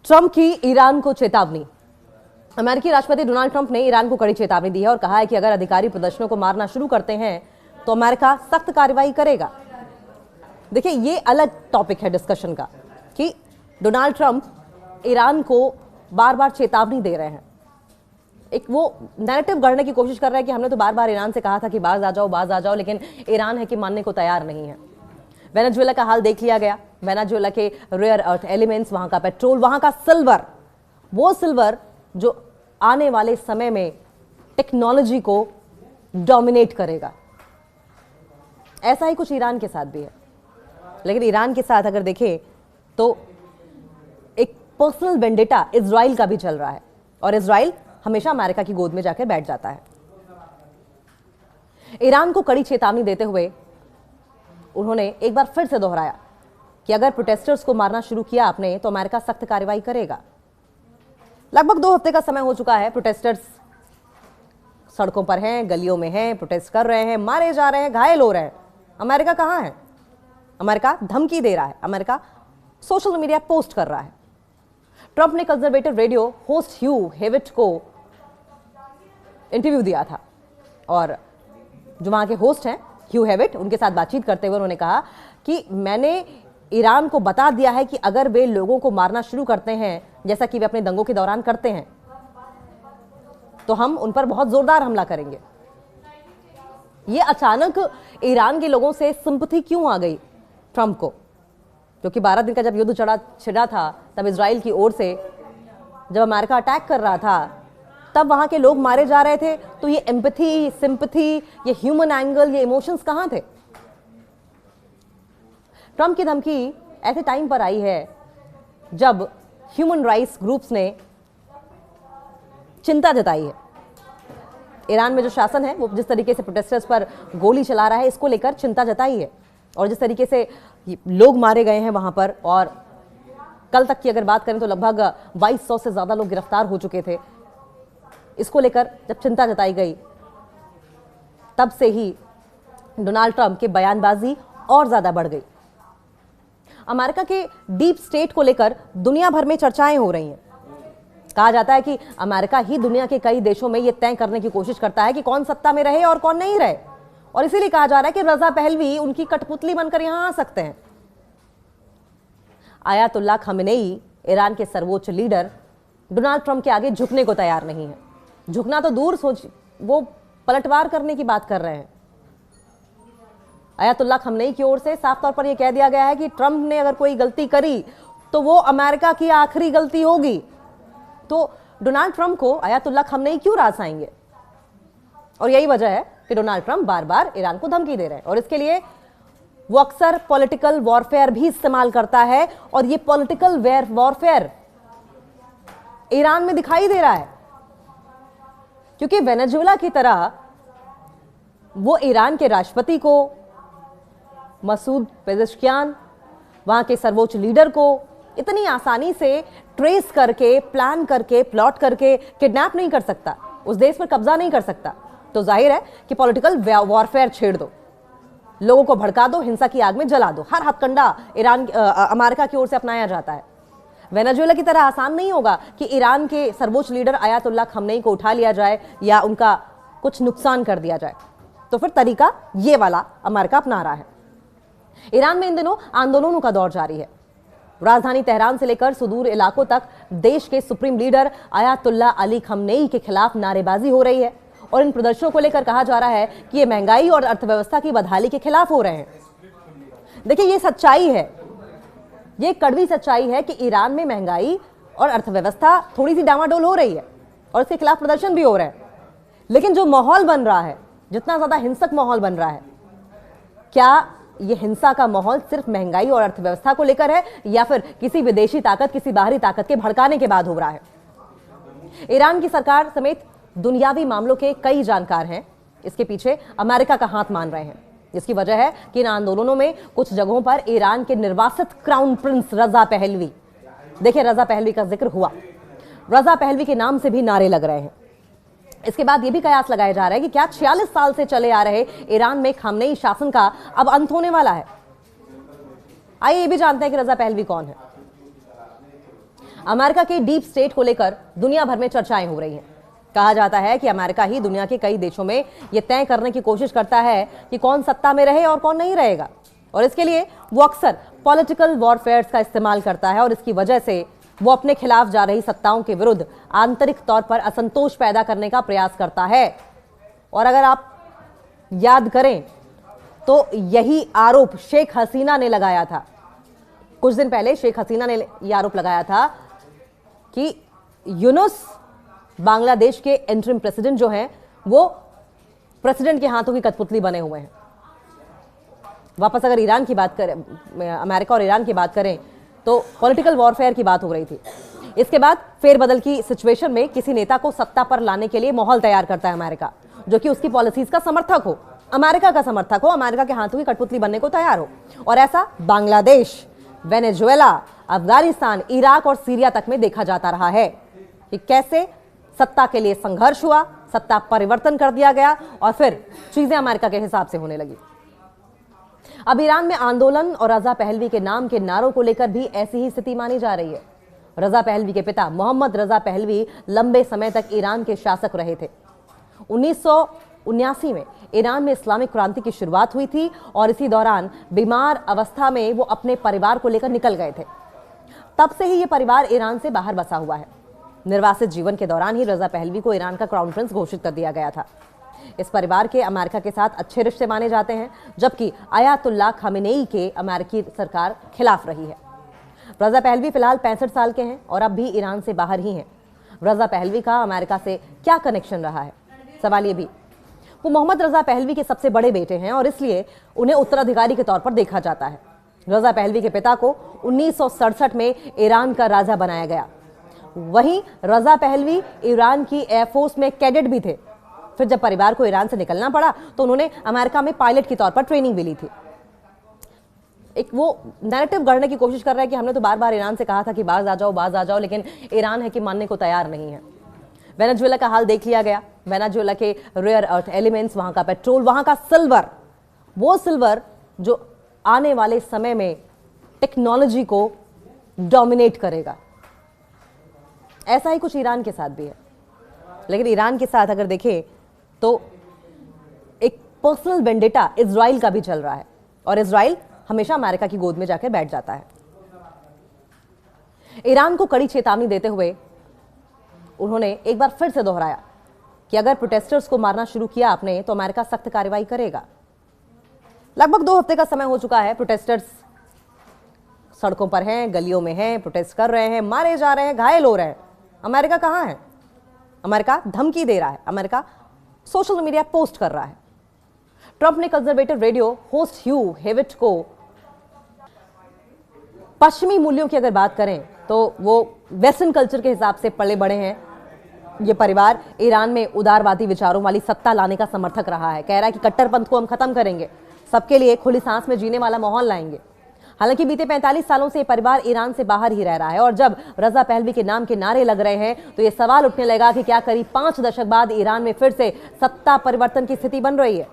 Trump की Iran को चेतावनी। अमेरिकी राष्ट्रपति डोनाल्ड ट्रंप ने ईरान को कड़ी चेतावनी दी है और कहा है कि अगर अधिकारी प्रदर्शनों को मारना शुरू करते हैं तो अमेरिका सख्त कार्रवाई करेगा। देखिए, ये अलग टॉपिक है डिस्कशन का कि डोनाल्ड ट्रंप ईरान को बार बार चेतावनी दे रहे हैं। एक वो नैरेटिव गढ़ने की कोशिश कर रहे हैं कि हमने तो बार बार ईरान से कहा था कि बाज आ जाओ, लेकिन ईरान है कि मानने को तैयार नहीं है। वेनेजुएला का हाल देख लिया गया। वेनेजुएला के रेयर अर्थ एलिमेंट्स, वहां का पेट्रोल, वहां का सिल्वर, वो सिल्वर जो आने वाले समय में टेक्नोलॉजी को डोमिनेट करेगा। ऐसा ही कुछ ईरान के साथ भी है। लेकिन ईरान के साथ अगर देखें तो एक पर्सनल वेंडेटा इजराइल का भी चल रहा है और इजराइल हमेशा अमेरिका की गोद में जाकर बैठ जाता है। ईरान को कड़ी चेतावनी देते हुए उन्होंने एक बार फिर से दोहराया कि अगर प्रोटेस्टर्स को मारना शुरू किया आपने तो अमेरिका सख्त कार्रवाई करेगा। लगभग 2 हफ्ते का समय हो चुका है। प्रोटेस्टर्स सड़कों पर हैं, गलियों में हैं, प्रोटेस्ट कर रहे हैं, मारे जा रहे हैं, घायल हो रहे हैं। अमेरिका कहां है? अमेरिका धमकी दे रहा है, अमेरिका सोशल मीडिया पोस्ट कर रहा है। ट्रंप ने कंजर्वेटिव रेडियो होस्ट ह्यू हेविट को इंटरव्यू दिया था और जो वहां के होस्ट हैं ह्यू हेविट, उनके साथ बातचीत करते हुए उन्होंने कहा कि मैंने ईरान को बता दिया है कि अगर वे लोगों को मारना शुरू करते हैं जैसा कि वे अपने दंगों के दौरान करते हैं तो हम उन पर बहुत जोरदार हमला करेंगे। ये अचानक ईरान के लोगों से सिंपैथी क्यों आ गई ट्रंप को? क्योंकि 12 दिन का जब युद्ध छिड़ा था तब इजराइल की ओर से जब अमेरिका अटैक कर रहा था तब वहां के लोग मारे जा रहे थे। तो ये एम्पैथी, सिंपैथी, ये ह्यूमन एंगल, ये इमोशंस कहां थे? ट्रंप की धमकी ऐसे टाइम पर आई है जब ह्यूमन राइट्स ग्रुप्स ने चिंता जताई है। ईरान में जो शासन है वो जिस तरीके से प्रोटेस्टर्स पर गोली चला रहा है इसको लेकर चिंता जताई है और जिस तरीके से लोग मारे गए हैं वहां पर, और कल तक की अगर बात करें तो लगभग 2200 से ज्यादा लोग गिरफ्तार हो चुके थे। इसको लेकर जब चिंता जताई गई तब से ही डोनाल्ड ट्रंप की बयानबाजी और ज्यादा बढ़ गई। अमेरिका के डीप स्टेट को लेकर दुनिया भर में चर्चाएं हो रही हैं। कहा जाता है कि अमेरिका ही दुनिया के कई देशों में यह तय करने की कोशिश करता है कि कौन सत्ता में रहे और कौन नहीं रहे, और इसीलिए कहा जा रहा है कि रजा पहलवी उनकी कठपुतली बनकर यहां आ सकते हैं। आयतुल्लाह खमेनेई, ईरान के सर्वोच्च लीडर, डोनाल्ड ट्रंप के आगे झुकने को तैयार नहीं है। झुकना तो दूर सोच, वो पलटवार करने की बात कर रहे हैं। आयतुल्लाह खमेनेई की ओर से साफ तौर पर यह कह दिया गया है कि ट्रंप ने अगर कोई गलती करी तो वो अमेरिका की आखिरी गलती होगी। तो डोनाल्ड ट्रंप को आयतुल्लाह खमेनेई क्यों रास आएंगे? और यही वजह है कि डोनाल्ड ट्रंप बार बार ईरान को धमकी दे रहे हैं और इसके लिए वो अक्सर पॉलिटिकल वॉरफेयर भी इस्तेमाल करता है और ये पॉलिटिकल वॉरफेयर ईरान में दिखाई दे रहा है क्योंकि वेनेजुएला की तरह वो ईरान के राष्ट्रपति को, मसूद पेजेश्कियान, वहां के सर्वोच्च लीडर को इतनी आसानी से ट्रेस करके, प्लान करके, प्लॉट करके किडनैप नहीं कर सकता, उस देश पर कब्जा नहीं कर सकता। तो जाहिर है कि पॉलिटिकल वॉरफेयर छेड़ दो, लोगों को भड़का दो, हिंसा की आग में जला दो। हर हथकंडा अमेरिका की ओर से अपनाया जाता है। वेनेजुएला की तरह आसान नहीं होगा कि ईरान के सर्वोच्च लीडर आयतुल्लाह खमेनेई को उठा लिया जाए या उनका कुछ नुकसान कर दिया जाए। तो फिर तरीका ये वाला अमेरिका अपना रहा है। ईरान में इन दिनों आंदोलनों का दौर जारी है। राजधानी तेहरान से लेकर सुदूर इलाकों तक देश के supreme leader Ayatollah Ali Khamenei के खिलाफ नारेबाजी हो रही है और इन प्रदर्शनों को लेकर कहा जा रहा है कि ये महंगाई और अर्थव्यवस्था की बदहाली के खिलाफ हो रहे हैं। देखिए, ये सच्चाई है, ये कड़वी सच्चाई है कि ईरान में महंगाई और अर्थव्यवस्था थोड़ी सी डामाडोल हो रही है और इसके खिलाफ प्रदर्शन भी हो रहे हैं। लेकिन जो माहौल बन रहा है, जितना ज्यादा हिंसक माहौल बन रहा है, क्या ये हिंसा का माहौल सिर्फ महंगाई और अर्थव्यवस्था को लेकर है या फिर किसी विदेशी ताकत, किसी बाहरी ताकत के भड़काने के बाद हो रहा है? ईरान की सरकार समेत दुनियावी मामलों के कई जानकार हैं इसके पीछे अमेरिका का हाथ मान रहे हैं। इसकी वजह है कि इन आंदोलनों में कुछ जगहों पर ईरान के निर्वासित क्राउन प्रिंस रजा पहलवी, देखिए रजा पहलवी का जिक्र हुआ, रजा पहलवी के नाम से भी नारे लग रहे हैं। इसके बाद यह भी कयास लगाया जा रहा है कि क्या 46 साल से चले आ रहे ईरान में खमेनेई शासन का अब अंत होने वाला है? आइए ये भी जानते हैं कि रजा पहलवी कौन है। अमेरिका के डीप स्टेट को लेकर दुनिया भर में चर्चाएं हो रही हैं। कहा जाता है कि अमेरिका ही दुनिया के कई देशों में यह तय करने की कोशिश करता है कि कौन सत्ता में रहे और कौन नहीं रहेगा, और इसके लिए वो अक्सर पॉलिटिकल वॉरफेयर का इस्तेमाल करता है, और इसकी वजह से वो अपने खिलाफ जा रही सत्ताओं के विरुद्ध आंतरिक तौर पर असंतोष पैदा करने का प्रयास करता है। और अगर आप याद करें तो यही आरोप शेख हसीना ने लगाया था। कुछ दिन पहले शेख हसीना ने यह आरोप लगाया था कि यूनुस बांग्लादेश के इंटरिम प्रेसिडेंट जो हैं वो प्रेसिडेंट के हाथों की कठपुतली बने हुए हैं। वापस अगर ईरान की बात करें, अमेरिका और ईरान की बात करें, तो पॉलिटिकल वॉरफेयर की बात हो रही थी। इसके बाद फेरबदल की सिचुएशन में किसी नेता को सत्ता पर लाने के लिए माहौल तैयार करता है अमेरिका, जो कि उसकी पॉलिसीज का समर्थक हो, अमेरिका का समर्थक हो, अमेरिका के हाथों की कठपुतली बनने को तैयार हो। और ऐसा बांग्लादेश, वेनेजुएला, अफगानिस्तान, इराक और सीरिया तक में देखा जाता रहा है कि कैसे सत्ता के लिए संघर्ष हुआ, सत्ता परिवर्तन कर दिया गया और फिर चीजें अमेरिका के हिसाब से होने लगी। अब ईरान में आंदोलन और रजा पहलवी के नाम के नारों को लेकर भी ऐसी ही स्थिति मानी जा रही है। रजा पहलवी के पिता मोहम्मद रजा पहलवी लंबे समय तक ईरान के शासक रहे थे। 1979 में ईरान में इस्लामिक क्रांति की शुरुआत हुई थी और इसी दौरान बीमार अवस्था में वो अपने परिवार को लेकर निकल गए थे। तब से ही ये परिवार ईरान से बाहर बसा हुआ है। निर्वासित जीवन के दौरान ही रजा पहलवी को ईरान का क्राउन प्रिंस घोषित कर दिया गया था। इस परिवार के अमेरिका के साथ अच्छे रिश्ते माने जाते हैं, जबकि आयतुल्लाह खामेनेई के अमेरिकी सरकार खिलाफ रही है। रजा पहलवी फिलहाल 65 साल के हैं और अब भी ईरान से बाहर ही हैं। रजा पहलवी का अमेरिका से क्या कनेक्शन रहा है? सवाल ये भी, वो मोहम्मद रजा पहलवी के सबसे बड़े बेटे हैं और इसलिए उन्हें उत्तराधिकारी के तौर पर देखा जाता है। रजा पहलवी के पिता को 1967 में ईरान का राजा बनाया गया। वहीं रजा पहलवी ईरान की एयरफोर्स में कैडेट भी थे। फिर जब परिवार को ईरान से निकलना पड़ा तो उन्होंने अमेरिका में पायलट के तौर पर ट्रेनिंग भी ली थी। एक वो नैरेटिव गढ़ने की कोशिश कर रहा है कि हमने तो बार बार ईरान से कहा था कि बाज आ जाओ, लेकिन ईरान है कि मानने को तैयार नहीं है। वेनेजुएला का हाल देख लिया गया। वेनेजुएला के रेयर अर्थ एलिमेंट्स, वहां का पेट्रोल, वहां का सिल्वर, वो सिल्वर जो आने वाले समय में टेक्नोलॉजी को डोमिनेट करेगा। ऐसा ही कुछ ईरान के साथ भी है। लेकिन ईरान के साथ अगर देखें तो एक पर्सनल वेंडेटा इजराइल का भी चल रहा है और इजराइल हमेशा अमेरिका की गोद में जाकर बैठ जाता है। ईरान को कड़ी चेतावनी देते हुए उन्होंने एक बार फिर से दोहराया कि अगर प्रोटेस्टर्स को मारना शुरू किया आपने तो अमेरिका सख्त कार्रवाई करेगा। लगभग 2 हफ्ते का समय हो चुका है। प्रोटेस्टर्स सड़कों पर हैं, गलियों में हैं, प्रोटेस्ट कर रहे हैं, मारे जा रहे हैं, घायल हो रहे हैं। अमेरिका कहां है? अमेरिका धमकी दे रहा है, अमेरिका सोशल मीडिया पोस्ट कर रहा है। ट्रंप ने कंजर्वेटिव रेडियो होस्ट ह्यू हेविट को पश्चिमी मूल्यों की अगर बात करें तो वो वेस्टर्न कल्चर के हिसाब से पले बड़े हैं। ये परिवार ईरान में उदारवादी विचारों वाली सत्ता लाने का समर्थक रहा है। कह रहा है कि कट्टरपंथ को हम खत्म करेंगे, सबके लिए खुली सांस में जीने वाला माहौल लाएंगे। हालांकि बीते 45 सालों से ये परिवार ईरान से बाहर ही रह रहा है और जब रजा पहलवी के नाम के नारे लग रहे हैं तो ये सवाल उठने लगा कि क्या करीब 5 दशक बाद ईरान में फिर से सत्ता परिवर्तन की स्थिति बन रही है।